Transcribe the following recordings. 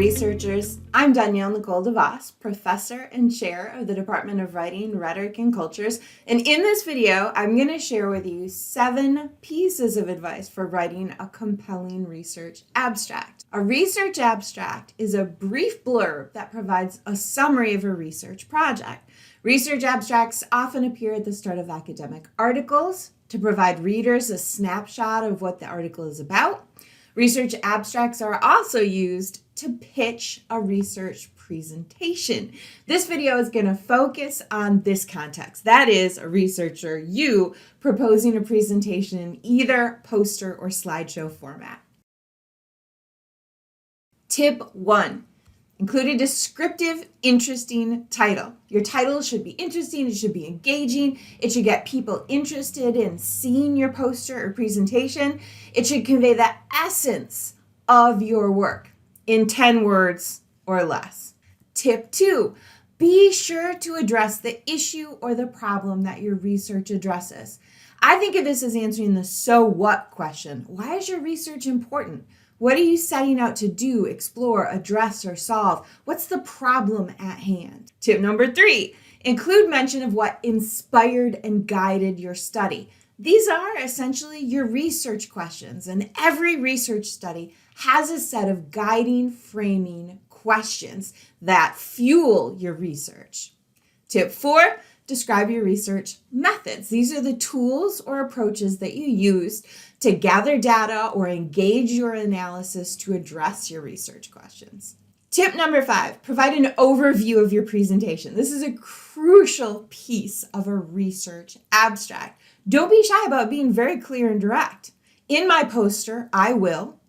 researchers. I'm Nicole Devoss, professor and chair of the Department of Writing, Rhetoric, and Cultures. And in this video, I'm going to share with you 7 pieces of advice for writing a compelling research abstract. A research abstract is a brief blurb that provides a summary of a research project. Research abstracts often appear at the start of academic articles to provide readers a snapshot of what the article is about. Research abstracts are also used to pitch a research presentation. This video is going to focus on this context. That is, a researcher, you, proposing a presentation in either poster or slideshow format. Tip 1. Include a descriptive, interesting title. Your title should be interesting, it should be engaging, it should get people interested in seeing your poster or presentation. It should convey the essence of your work in 10 words or less. Tip 2, be sure to address the issue or the problem that your research addresses. I think of this as answering the so what question. Why is your research important? What are you setting out to do, explore, address, or solve? What's the problem at hand? Tip number 3, include mention of what inspired and guided your study. These are essentially your research questions, and every research study has a set of guiding, framing questions that fuel your research. Tip 4, describe your research methods. These are the tools or approaches that you use to gather data or engage your analysis to address your research questions. Tip number 5, provide an overview of your presentation. This is a crucial piece of a research abstract. Don't be shy about being very clear and direct. In my poster, I will.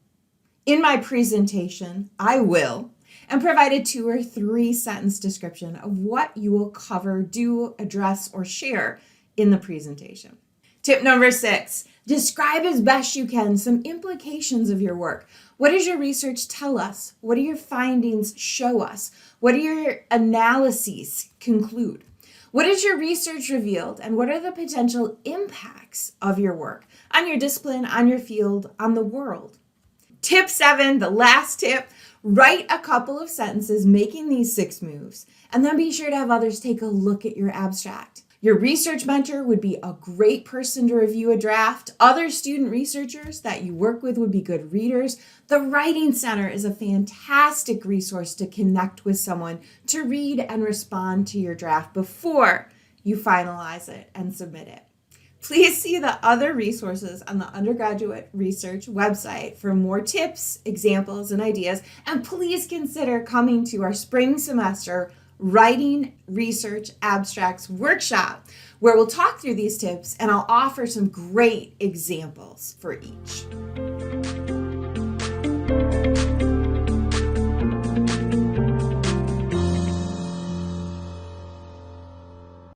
In my presentation, I will. And provide a 2 or 3 sentence description of what you will cover, do, address, or share in the presentation. Tip number 6, describe as best you can some implications of your work. What does your research tell us? What do your findings show us? What do your analyses conclude? What has your research revealed, and what are the potential impacts of your work on your discipline, on your field, on the world? Tip 7, the last tip, write a couple of sentences making these 6 moves, and then be sure to have others take a look at your abstract. Your research mentor would be a great person to review a draft. Other student researchers that you work with would be good readers. The Writing Center is a fantastic resource to connect with someone to read and respond to your draft before you finalize it and submit it. Please see the other resources on the undergraduate research website for more tips, examples, and ideas. And please consider coming to our spring semester Writing Research Abstracts workshop, where we'll talk through these tips and I'll offer some great examples for each.